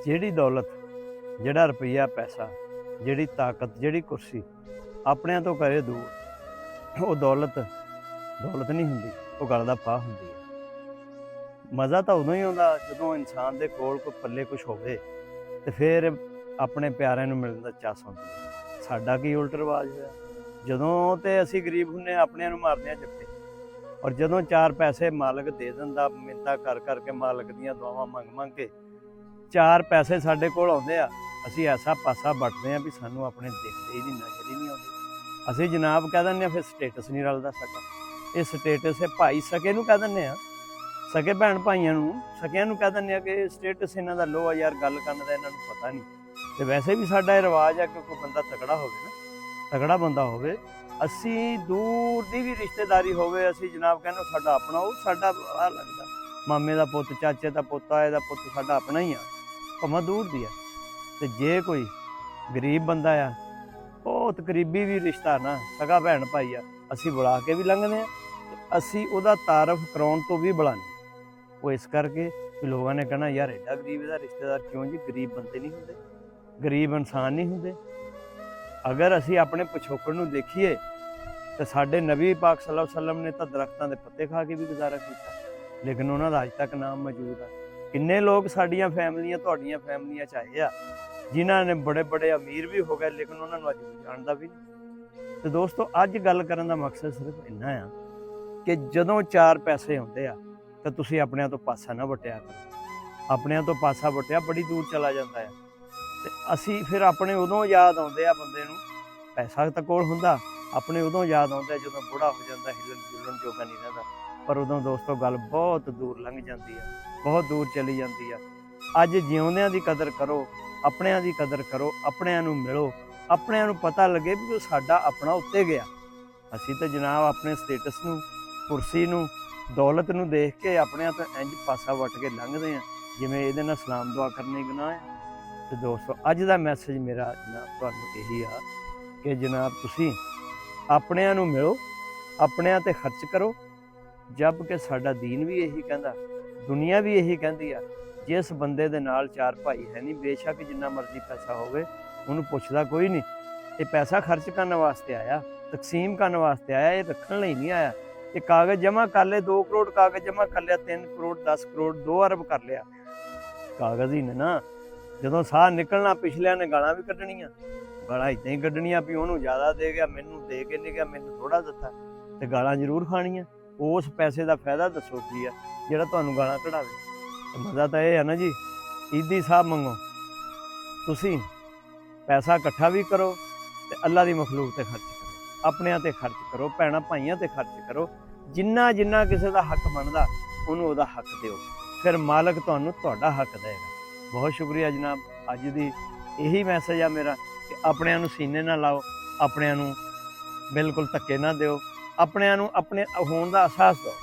ਜਿਹੜੀ ਦੌਲਤ, ਜਿਹੜਾ ਰੁਪਈਆ ਪੈਸਾ, ਜਿਹੜੀ ਤਾਕਤ, ਜਿਹੜੀ ਕੁਰਸੀ ਆਪਣਿਆਂ ਤੋਂ ਕਰੇ ਦੂਰ, ਉਹ ਦੌਲਤ ਨਹੀਂ ਹੁੰਦੀ, ਉਹ ਗਲ ਦਾ ਫਾਹ ਹੁੰਦੀ ਹੈ। ਮਜ਼ਾ ਤਾਂ ਉਦੋਂ ਹੀ ਆਉਂਦਾ ਜਦੋਂ ਇਨਸਾਨ ਦੇ ਕੋਲ ਕੋਈ ਪੱਲੇ ਕੁਛ ਹੋਵੇ ਤੇ ਫਿਰ ਆਪਣੇ ਪਿਆਰਿਆਂ ਨੂੰ ਮਿਲਣ ਦਾ ਚਾਅ ਹੁੰਦਾ ਹੈ। ਸਾਡਾ ਕੀ ਉਲਟ ਰਿਵਾਜ ਹੋਇਆ, ਜਦੋਂ ਤੇ ਅਸੀਂ ਗਰੀਬ ਹੁੰਦੇ ਆਪਣਿਆਂ ਨੂੰ ਮਾਰਦੇ ਹਾਂ ਜੱਫੇ, ਔਰ ਜਦੋਂ ਚਾਰ ਪੈਸੇ ਮਾਲਕ ਦੇ ਦਿੰਦਾ, ਮਿੰਨਤਾਂ ਕਰ ਕਰਕੇ ਮਾਲਕ ਦੀਆਂ ਦੁਆਵਾਂ ਮੰਗ ਕੇ ਚਾਰ ਪੈਸੇ ਸਾਡੇ ਕੋਲ ਆਉਂਦੇ ਆ, ਅਸੀਂ ਐਸਾ ਪਾਸਾ ਵੱਟਦੇ ਹਾਂ ਵੀ ਸਾਨੂੰ ਆਪਣੇ ਦਿਖਦੇ ਹੀ ਨਹੀਂ, ਨਜ਼ਰ ਹੀ ਨਹੀਂ ਆਉਂਦੀ। ਅਸੀਂ ਜਨਾਬ ਕਹਿ ਦਿੰਦੇ ਹਾਂ, ਫਿਰ ਸਟੇਟਸ ਨਹੀਂ ਰਲਦਾ ਸਾਡਾ। ਇਹ ਸਟੇਟਸ ਹੈ ਭਾਈ ਸਕੇ ਨੂੰ ਕਹਿ ਦਿੰਦੇ ਹਾਂ, ਸਕੇ ਭੈਣ ਭਾਈਆਂ ਨੂੰ, ਸਕਿਆਂ ਨੂੰ ਕਹਿ ਦਿੰਦੇ ਆ ਕਿ ਸਟੇਟਸ ਇਹਨਾਂ ਦਾ ਲੋ ਆ ਯਾਰ, ਗੱਲ ਕਰਨ ਦਾ ਇਹਨਾਂ ਨੂੰ ਪਤਾ ਨਹੀਂ। ਤੇ ਵੈਸੇ ਵੀ ਸਾਡਾ ਇਹ ਰਿਵਾਜ ਆ ਕਿ ਕੋਈ ਬੰਦਾ ਤਕੜਾ ਹੋਵੇ ਨਾ, ਤਕੜਾ ਬੰਦਾ ਹੋਵੇ, ਅਸੀਂ ਦੂਰ ਦੀ ਵੀ ਰਿਸ਼ਤੇਦਾਰੀ ਹੋਵੇ, ਅਸੀਂ ਜਨਾਬ ਕਹਿੰਦੇ ਸਾਡਾ ਆਪਣਾ, ਉਹ ਸਾਡਾ ਆ ਲੱਗਦਾ ਮਾਮੇ ਦਾ ਪੁੱਤ, ਚਾਚੇ ਦਾ ਪੁੱਤ, ਆਏ ਦਾ ਪੁੱਤ, ਸਾਡਾ ਆਪਣਾ ਹੀ ਆ, ਭਾਵੇਂ ਦੂਰ ਦੀ ਆ। ਤੇ ਜੇ ਕੋਈ ਗਰੀਬ ਬੰਦਾ ਆ, ਬਹੁਤ ਕਰੀਬੀ ਵੀ ਰਿਸ਼ਤਾ ਨਾ, ਸਗਾ ਭੈਣ ਭਾਈ ਆ, ਅਸੀਂ ਬੁਲਾ ਕੇ ਵੀ ਲੰਘਦੇ ਹਾਂ, ਅਸੀਂ ਉਹਦਾ ਤਾਰਫ ਕਰਾਉਣ ਤੋਂ ਵੀ ਬੁਲਾਉਂਦੇ। ਉਹ ਇਸ ਕਰਕੇ ਵੀ ਲੋਕਾਂ ਨੇ ਕਹਿਣਾ ਯਾਰ ਐਡਾ ਗਰੀਬ ਦਾ ਰਿਸ਼ਤੇਦਾਰ ਕਿਉਂ ਜੀ? ਗਰੀਬ ਬੰਦੇ ਨਹੀਂ ਹੁੰਦੇ, ਗਰੀਬ ਇਨਸਾਨ ਨਹੀਂ ਹੁੰਦੇ। ਅਗਰ ਅਸੀਂ ਆਪਣੇ ਪਿਛੋਕੜ ਨੂੰ ਦੇਖੀਏ ਤਾਂ ਸਾਡੇ ਨਬੀ ਪਾਕ ਸੱਲੱਲਾਹੁ ਅਲੈਹਿ ਵਸੱਲਮ ਨੇ ਤਾਂ ਦਰਖਤਾਂ ਦੇ ਪੱਤੇ ਖਾ ਕੇ ਵੀ ਗੁਜ਼ਾਰਾ ਕੀਤਾ, ਲੇਕਿਨ ਉਹਨਾਂ ਦਾ ਅੱਜ ਤੱਕ ਨਾਮ ਮੌਜੂਦ ਆ। ਕਿੰਨੇ ਲੋਕ ਸਾਡੀਆਂ ਫੈਮਲੀਆਂ, ਤੁਹਾਡੀਆਂ ਫੈਮਲੀਆਂ 'ਚ ਆਏ ਆ ਜਿਨ੍ਹਾਂ ਨੇ ਬੜੇ ਅਮੀਰ ਵੀ ਹੋ ਗਏ, ਲੇਕਿਨ ਉਹਨਾਂ ਨੂੰ ਅੱਜ ਕੋਈ ਜਾਣਦਾ ਵੀ ਨਹੀਂ। ਤੇ ਦੋਸਤੋ, ਅੱਜ ਗੱਲ ਕਰਨ ਦਾ ਮਕਸਦ ਸਿਰਫ ਇੰਨਾ ਆ ਕਿ ਜਦੋਂ ਚਾਰ ਪੈਸੇ ਆਉਂਦੇ ਆ ਤਾਂ ਤੁਸੀਂ ਆਪਣਿਆਂ ਤੋਂ ਪਾਸਾ ਨਾ ਵਟਿਆ ਕਰੋ। ਆਪਣਿਆਂ ਤੋਂ ਪਾਸਾ ਵਟਿਆ ਬੜੀ ਦੂਰ ਚਲਾ ਜਾਂਦਾ ਆ। ਤੇ ਅਸੀਂ ਫਿਰ ਆਪਣੇ ਉਦੋਂ ਯਾਦ ਆਉਂਦੇ ਆ ਬੰਦੇ ਨੂੰ, ਪੈਸਾ ਤਾਂ ਕੋਲ ਹੁੰਦਾ, ਆਪਣੇ ਉਦੋਂ ਯਾਦ ਆਉਂਦਾ ਜਦੋਂ ਬੁੜਾ ਹੋ ਜਾਂਦਾ, ਹਿੱਲਣ ਜੁਲਣ ਜੋਗਾ ਨਹੀਂ ਰਹਿੰਦਾ। ਪਰ ਉਦੋਂ ਦੋਸਤੋ ਗੱਲ ਬਹੁਤ ਦੂਰ ਲੰਘ ਜਾਂਦੀ ਆ, ਬਹੁਤ ਦੂਰ ਚਲੀ ਜਾਂਦੀ ਆ। ਅੱਜ ਜਿਉਂਦਿਆਂ ਦੀ ਕਦਰ ਕਰੋ, ਆਪਣਿਆਂ ਦੀ ਕਦਰ ਕਰੋ, ਆਪਣਿਆਂ ਨੂੰ ਮਿਲੋ, ਆਪਣਿਆਂ ਨੂੰ ਪਤਾ ਲੱਗੇ ਵੀ ਉਹ ਸਾਡਾ ਆਪਣਾ ਉੱਤੇ ਗਿਆ। ਅਸੀਂ ਤਾਂ ਜਨਾਬ ਆਪਣੇ ਸਟੇਟਸ ਨੂੰ, ਕੁਰਸੀ ਨੂੰ, ਦੌਲਤ ਨੂੰ ਦੇਖ ਕੇ ਆਪਣਿਆਂ ਤੋਂ ਇੰਝ ਪਾਸਾ ਵੱਟ ਕੇ ਲੰਘਦੇ ਹਾਂ ਜਿਵੇਂ ਇਹਦੇ ਨਾਲ ਸਲਾਮ ਦੁਆ ਕਰਨੀ ਗੁਨਾਹ ਹੈ। ਤੇ ਦੋਸਤੋ, ਅੱਜ ਦਾ ਮੈਸੇਜ ਮੇਰਾ ਜਨਾਬ ਤੁਹਾਨੂੰ ਇਹੀ ਆ ਕਿ ਜਨਾਬ ਤੁਸੀਂ ਆਪਣਿਆਂ ਨੂੰ ਮਿਲੋ, ਆਪਣਿਆਂ ਤੇ ਖਰਚ ਕਰੋ। ਜਦ ਕਿ ਸਾਡਾ ਦੀਨ ਵੀ ਇਹੀ ਕਹਿੰਦਾ, ਦੁਨੀਆ ਵੀ ਇਹੀ ਕਹਿੰਦੀ ਆ, ਜਿਸ ਬੰਦੇ ਦੇ ਨਾਲ ਚਾਰ ਭਾਈ ਹੈ ਨਹੀਂ, ਬੇਸ਼ੱਕ ਜਿੰਨਾ ਮਰਜ਼ੀ ਪੈਸਾ ਹੋਵੇ, ਉਹਨੂੰ ਪੁੱਛਦਾ ਕੋਈ ਨਹੀਂ। ਇਹ ਪੈਸਾ ਖਰਚ ਕਰਨ ਵਾਸਤੇ ਆਇਆ, ਤਕਸੀਮ ਕਰਨ ਵਾਸਤੇ ਆਇਆ, ਇਹ ਰੱਖਣ ਲਈ ਨਹੀਂ ਆਇਆ। ਇਹ ਕਾਗਜ਼ ਜਮ੍ਹਾਂ ਕਰ ਲਏ, 2 ਕਰੋੜ ਕਾਗਜ਼ ਜਮ੍ਹਾਂ ਕਰ ਲਿਆ, 3 ਕਰੋੜ 10 ਕਰੋੜ 2 ਅਰਬ ਕਰ ਲਿਆ, ਕਾਗਜ਼ ਹੀ ਨੇ ਨਾ। ਜਦੋਂ ਸਾਹ ਨਿਕਲਣਾ, ਪਿਛਲਿਆਂ ਨੇ ਗਾਲਾਂ ਵੀ ਕੱਢਣੀਆਂ, ਗਾਲਾਂ ਇੱਦਾਂ ਹੀ ਕੱਢਣੀਆਂ ਵੀ ਉਹਨੂੰ ਜ਼ਿਆਦਾ ਦੇ ਗਿਆ, ਮੈਨੂੰ ਦੇ ਕੇ ਨਹੀਂ ਗਿਆ, ਮੈਨੂੰ ਥੋੜ੍ਹਾ ਦਿੱਤਾ, ਤੇ ਗਾਲਾਂ ਜ਼ਰੂਰ ਖਾਣੀਆਂ। ਉਸ ਪੈਸੇ ਦਾ ਫਾਇਦਾ ਦੱਸੋ ਕੀ ਆ ਜਿਹੜਾ ਤੁਹਾਨੂੰ ਗਾਲਾਂ ਕਢਾਵੇ। ਮਜ਼ਾ ਤਾਂ ਇਹ ਆ ਨਾ ਜੀ, ਈਦੀ ਸਾਹਿਬ ਮੰਗੋ, ਤੁਸੀਂ ਪੈਸਾ ਇਕੱਠਾ ਵੀ ਕਰੋ ਤੇ ਅੱਲਾ ਦੀ ਮਖਲੂਕ ਤੇ ਖਰਚ ਕਰੋ, ਆਪਣਿਆਂ ਤੇ ਖਰਚ ਕਰੋ, ਭੈਣਾਂ ਭਾਈਆਂ ਤੇ ਖਰਚ ਕਰੋ। ਜਿੰਨਾ ਜਿੰਨਾ ਕਿਸੇ ਦਾ ਹੱਕ ਬਣਦਾ ਉਹਨੂੰ ਉਹਦਾ ਹੱਕ ਦਿਓ, ਫਿਰ ਮਾਲਕ ਤੁਹਾਨੂੰ ਤੁਹਾਡਾ ਹੱਕ ਦੇਗਾ। ਬਹੁਤ ਸ਼ੁਕਰੀਆ ਜਨਾਬ। ਅੱਜ ਦੀ ਇਹੀ ਮੈਸੇਜ ਆ ਮੇਰਾ ਕਿ ਆਪਣਿਆਂ ਨੂੰ ਸੀਨੇ ਨਾ ਲਾਓ, ਆਪਣਿਆਂ ਨੂੰ ਬਿਲਕੁਲ ਧੱਕੇ ਨਾ ਦਿਓ, ਆਪਣਿਆਂ ਨੂੰ ਆਪਣੇ ਹੋਣ ਦਾ ਅਹਿਸਾਸ ਦਿਓ।